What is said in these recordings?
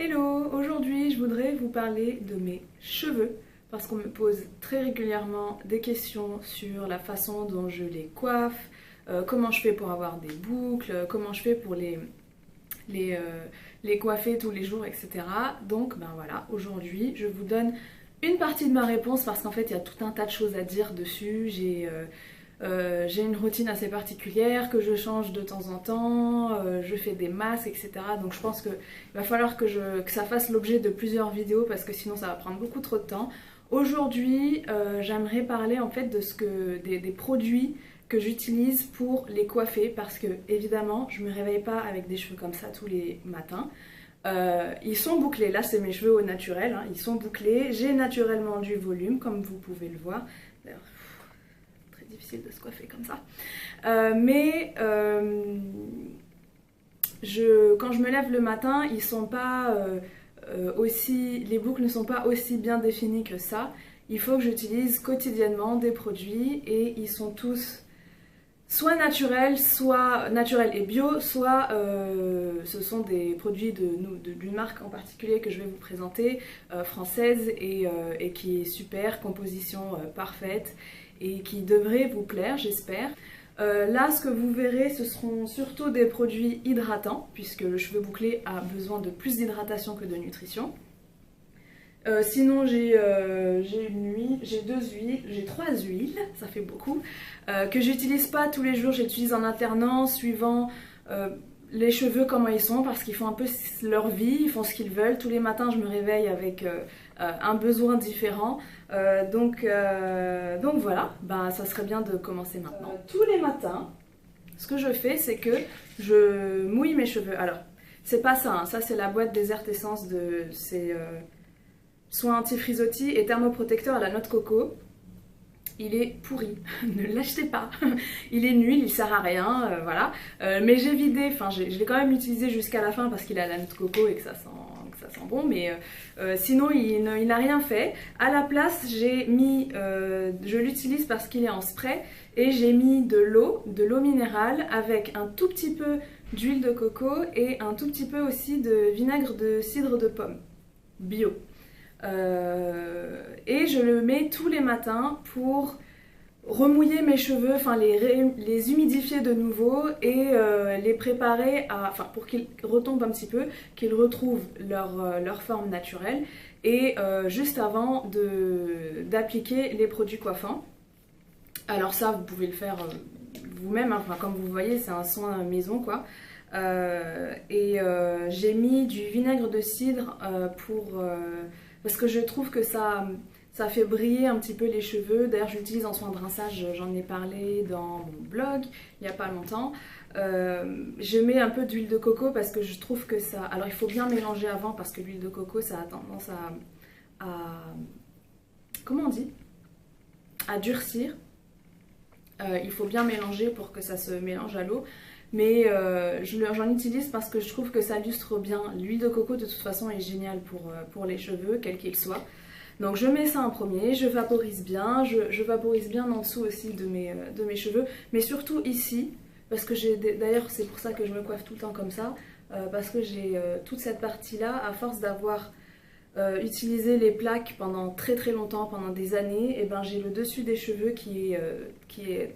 Hello, aujourd'hui je voudrais vous parler de mes cheveux parce qu'on me pose très régulièrement des questions sur la façon dont je les coiffe, comment je fais pour avoir des boucles, comment je fais pour les, euh, les coiffer tous les jours, etc. Donc ben voilà, aujourd'hui je vous donne une partie de ma réponse parce qu'en fait il y a tout un tas de choses à dire dessus. J'ai une routine assez particulière que je change de temps en temps, je fais des masques, etc. Donc je pense qu'il va falloir que ça fasse l'objet de plusieurs vidéos parce que sinon ça va prendre beaucoup trop de temps. Aujourd'hui, j'aimerais parler en fait des produits que j'utilise pour les coiffer parce que évidemment je me réveille pas avec des cheveux comme ça tous les matins. Ils sont bouclés, là c'est mes cheveux au naturel, hein. Ils sont bouclés, j'ai naturellement du volume comme vous pouvez le voir. D'ailleurs, très difficile de se coiffer comme ça. Quand je me lève le matin, ils sont pas les boucles ne sont pas aussi bien définies que ça. Il faut que j'utilise quotidiennement des produits et ils sont tous soit naturels et bio, soit ce sont des produits d'une marque en particulier que je vais vous présenter, française et qui est super, composition parfaite et qui devrait vous plaire, j'espère. Là, ce que vous verrez, ce seront surtout des produits hydratants, puisque le cheveu bouclé a besoin de plus d'hydratation que de nutrition. Sinon j'ai une huile, j'ai deux huiles, j'ai trois huiles, ça fait beaucoup, que j'utilise pas tous les jours, j'utilise en alternant suivant les cheveux comment ils sont parce qu'ils font un peu leur vie, ils font ce qu'ils veulent. Tous les matins je me réveille avec un besoin différent, donc voilà, bah, ça serait bien de commencer maintenant. Tous les matins, ce que je fais c'est que je mouille mes cheveux. Alors c'est pas ça, hein. Ça c'est la boîte Desert Essence de... soin anti-frisottis et thermoprotecteur à la noix de coco. Il est pourri, ne l'achetez pas. Il est nul, il sert à rien, voilà. Mais j'ai vidé, enfin je l'ai quand même utilisé jusqu'à la fin parce qu'il a la noix de coco et que ça sent bon, mais sinon il n'a rien fait. À la place, je l'utilise parce qu'il est en spray et j'ai mis de l'eau minérale avec un tout petit peu d'huile de coco et un tout petit peu aussi de vinaigre de cidre de pomme bio. Et je le mets tous les matins pour remouiller mes cheveux, enfin les humidifier de nouveau et les préparer pour qu'ils retombent un petit peu, qu'ils retrouvent leur forme naturelle et juste avant d'appliquer les produits coiffants. Alors ça vous pouvez le faire vous-même, hein. Enfin, comme vous voyez c'est un soin maison quoi. J'ai mis du vinaigre de cidre parce que je trouve que ça fait briller un petit peu les cheveux. D'ailleurs, je l'utilise en soin de rinçage, j'en ai parlé dans mon blog il n'y a pas longtemps. Je mets un peu d'huile de coco parce que je trouve que ça... Alors, il faut bien mélanger avant parce que l'huile de coco, ça a tendance comment on dit? À durcir. Il faut bien mélanger pour que ça se mélange à l'eau. Mais j'en utilise parce que je trouve que ça lustre bien. L'huile de coco de toute façon est géniale pour les cheveux, quels qu'ils soient. Donc je mets ça en premier, je vaporise bien, je vaporise bien en dessous aussi de mes cheveux, mais surtout ici, parce que d'ailleurs c'est pour ça que je me coiffe tout le temps comme ça, parce que j'ai toute cette partie-là, à force d'avoir utilisé les plaques pendant très très longtemps, pendant des années, et ben j'ai le dessus des cheveux qui est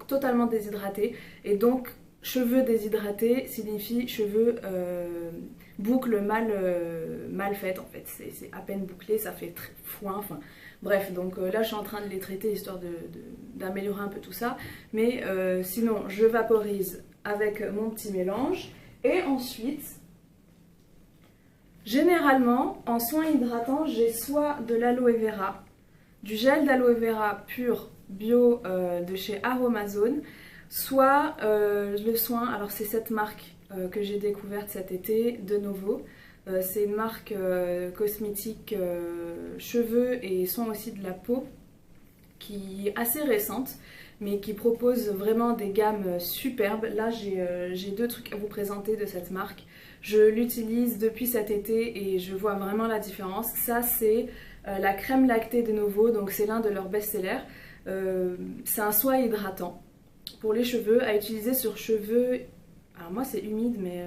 totalement déshydraté, et donc cheveux déshydratés signifie cheveux boucles mal faites en fait. C'est à peine bouclé, ça fait très foin. Enfin, bref, donc là je suis en train de les traiter histoire d'améliorer un peu tout ça. Mais sinon, je vaporise avec mon petit mélange. Et ensuite, généralement, en soin hydratant, j'ai soit de l'aloe vera, du gel d'aloe vera pur bio de chez Aromazone, soit le soin, alors c'est cette marque que j'ai découverte cet été de Novo. C'est une marque cosmétique cheveux et soins aussi de la peau qui est assez récente mais qui propose vraiment des gammes superbes. Là j'ai deux trucs à vous présenter de cette marque. Je l'utilise depuis cet été et je vois vraiment la différence. Ça c'est la crème lactée de Novo, donc c'est l'un de leurs best-sellers. C'est un soin hydratant pour les cheveux à utiliser sur cheveux. Alors moi c'est humide mais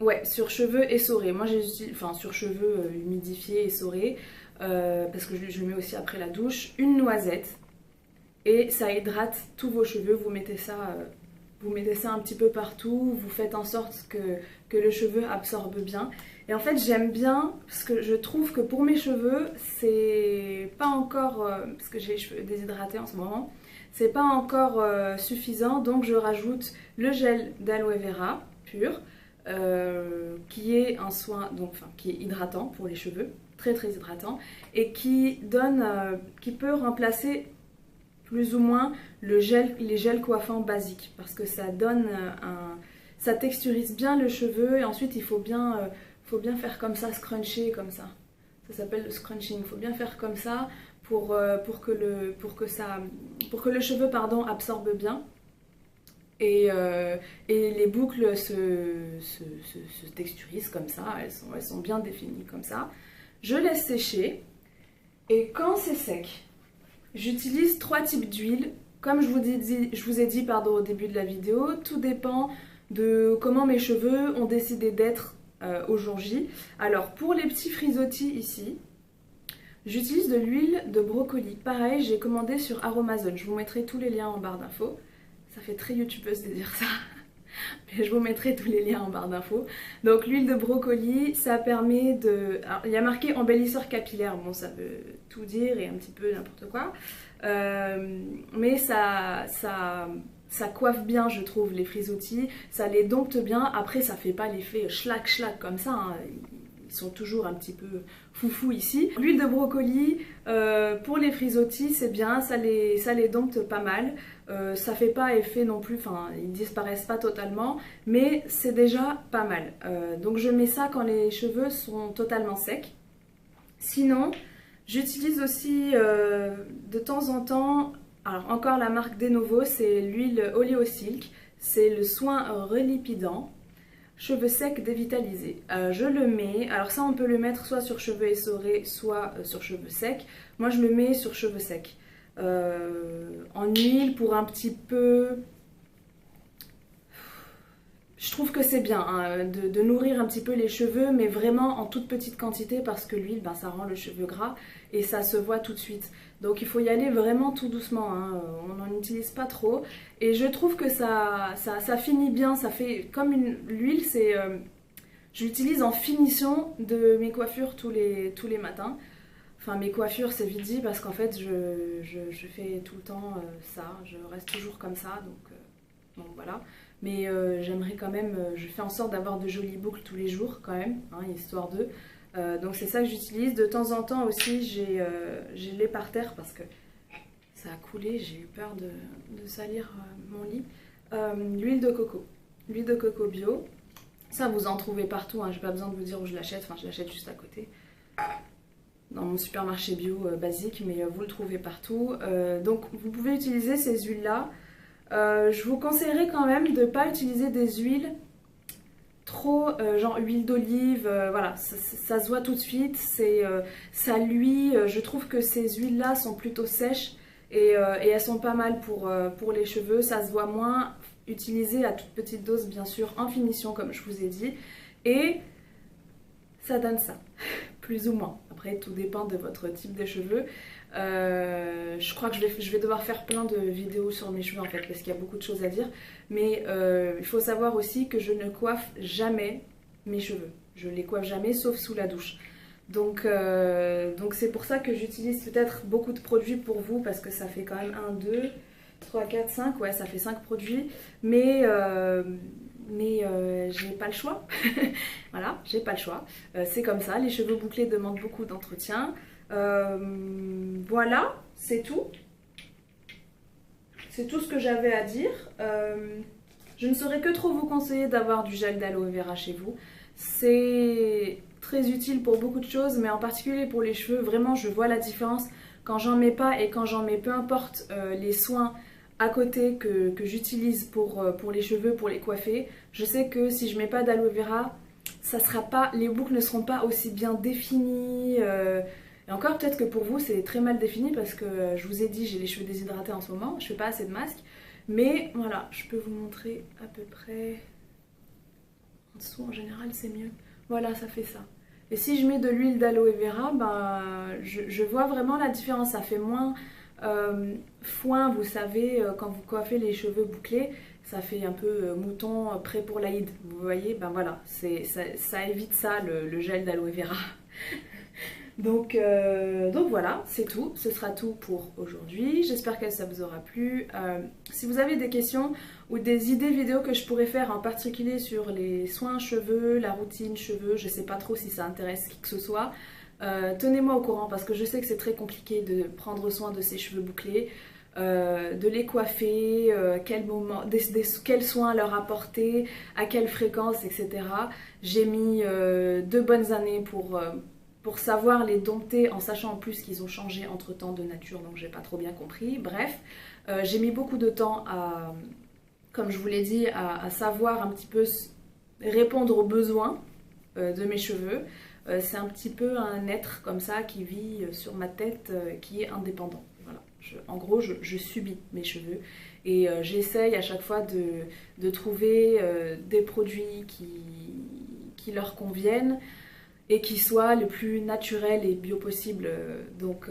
Ouais, sur cheveux essorés. Moi j'ai enfin sur cheveux humidifiés, essorés, parce que je le mets aussi après la douche. Une noisette et ça hydrate tous vos cheveux. Vous mettez ça un petit peu partout. Vous faites en sorte que le cheveu absorbe bien. Et en fait j'aime bien parce que je trouve que pour mes cheveux c'est pas encore parce que j'ai les cheveux déshydratés en ce moment. C'est pas encore suffisant, donc je rajoute le gel d'aloe vera pur, qui est un soin, donc, enfin, qui est hydratant pour les cheveux, très très hydratant, et qui donne, qui peut remplacer plus ou moins les gels coiffants basiques, parce que ça donne ça texturise bien le cheveu, et ensuite il faut bien faire comme ça, scruncher comme ça. Ça s'appelle le scrunching. Il faut bien faire comme ça pour que le cheveu pardon, absorbe bien. Et les boucles se texturisent comme ça, elles sont bien définies comme ça. Je laisse sécher et quand c'est sec, j'utilise 3 types d'huile. Comme je vous ai dit pardon, au début de la vidéo, tout dépend de comment mes cheveux ont décidé d'être au jour J. Alors pour les petits frisottis ici, j'utilise de l'huile de brocoli. Pareil, j'ai commandé sur Aromazone. Je vous mettrai tous les liens en barre d'infos. Ça fait très youtubeuse de dire ça. Mais je vous mettrai tous les liens en barre d'infos. Donc l'huile de brocoli, ça permet de... Alors, il y a marqué embellisseur capillaire. Bon, ça veut tout dire et un petit peu n'importe quoi. Mais ça coiffe bien, je trouve, les frisottis. Ça les dompte bien. Après, ça fait pas l'effet schlac schlac comme ça. Hein. Ils sont toujours un petit peu foufou ici. L'huile de brocoli, pour les frisottis, c'est bien, ça les dompte pas mal. Ça fait pas effet non plus, enfin ils disparaissent pas totalement, mais c'est déjà pas mal. Donc je mets ça quand les cheveux sont totalement secs. Sinon, j'utilise aussi de temps en temps, alors encore la marque Denovo, c'est l'huile Oleosilk, c'est le soin relipidant. Cheveux secs dévitalisés. Je le mets, alors ça on peut le mettre soit sur cheveux essorés, soit sur cheveux secs. Moi je le mets sur cheveux secs. En huile pour un petit peu... Je trouve que c'est bien hein, de nourrir un petit peu les cheveux, mais vraiment en toute petite quantité parce que l'huile, ben, ça rend le cheveu gras et ça se voit tout de suite. Donc il faut y aller vraiment tout doucement, hein. On n'en utilise pas trop. Et je trouve que ça finit bien, ça fait comme l'huile, c'est... je l'utilise en finition de mes coiffures tous les matins. Enfin mes coiffures c'est vite dit parce qu'en fait je fais tout le temps ça, je reste toujours comme ça, donc voilà. Mais j'aimerais quand même, je fais en sorte d'avoir de jolies boucles tous les jours quand même, hein, histoire de... donc c'est ça que j'utilise. De temps en temps aussi j'ai les par terre parce que ça a coulé, j'ai eu peur de salir mon lit. L'huile de coco. L'huile de coco bio. Ça vous en trouvez partout, hein, j'ai pas besoin de vous dire où je l'achète, enfin je l'achète juste à côté. Dans mon supermarché bio basique, mais vous le trouvez partout. Donc vous pouvez utiliser ces huiles là. Je vous conseillerais quand même de ne pas utiliser des huiles trop genre huile d'olive, voilà, ça se voit tout de suite, ça luit. Je trouve que ces huiles là sont plutôt sèches et elles sont pas mal pour les cheveux, ça se voit moins. Utilisez à toute petite dose bien sûr en finition comme je vous ai dit et ça donne ça, plus ou moins. Après tout dépend de votre type de cheveux. Je crois que je vais devoir faire plein de vidéos sur mes cheveux en fait parce qu'il y a beaucoup de choses à dire, mais il faut savoir aussi que je ne coiffe jamais mes cheveux, je les coiffe jamais sauf sous la douche, donc c'est pour ça que j'utilise peut-être beaucoup de produits pour vous parce que ça fait quand même 1, 2, 3, 4, 5, ouais ça fait 5 produits, mais j'ai pas le choix. Voilà, j'ai pas le choix, c'est comme ça, les cheveux bouclés demandent beaucoup d'entretien. Voilà, c'est tout. C'est tout ce que j'avais à dire. Je ne saurais que trop vous conseiller d'avoir du gel d'aloe vera chez vous. C'est très utile pour beaucoup de choses, mais en particulier pour les cheveux. Vraiment, je vois la différence quand j'en mets pas et quand j'en mets, peu importe les soins à côté que j'utilise pour les cheveux, pour les coiffer. Je sais que si je mets pas d'aloe vera, ça sera pas, les boucles ne seront pas aussi bien définies. Et encore peut-être que pour vous c'est très mal défini parce que je vous ai dit j'ai les cheveux déshydratés en ce moment, je fais pas assez de masque. Mais voilà, je peux vous montrer à peu près... En dessous, en général, c'est mieux. Voilà, ça fait ça. Et si je mets de l'huile d'aloe vera, ben, je vois vraiment la différence. Ça fait moins foin, vous savez, quand vous coiffez les cheveux bouclés, ça fait un peu mouton prêt pour l'Aïd. Vous voyez, ben voilà, ça évite ça, le gel d'aloe vera. Donc voilà, c'est tout. Ce sera tout pour aujourd'hui. J'espère que ça vous aura plu. Si vous avez des questions ou des idées vidéos que je pourrais faire en particulier sur les soins cheveux, la routine cheveux, je sais pas trop si ça intéresse qui que ce soit, tenez-moi au courant parce que je sais que c'est très compliqué de prendre soin de ses cheveux bouclés. De les coiffer, quels soins leur apporter, à quelle fréquence, etc. J'ai mis 2 bonnes années pour savoir les dompter, en sachant en plus qu'ils ont changé entre temps de nature, donc j'ai pas trop bien compris. Bref, j'ai mis beaucoup de temps à, comme je vous l'ai dit, à savoir un petit peu répondre aux besoins de mes cheveux. C'est un petit peu un être comme ça qui vit sur ma tête, qui est indépendant. Voilà. En gros, je subis mes cheveux et j'essaye à chaque fois de trouver des produits qui leur conviennent et qui soient le plus naturel et bio possible. Donc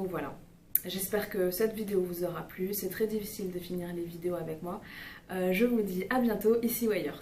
voilà. J'espère que cette vidéo vous aura plu. C'est très difficile de finir les vidéos avec moi. Je vous dis à bientôt, ici ou ailleurs.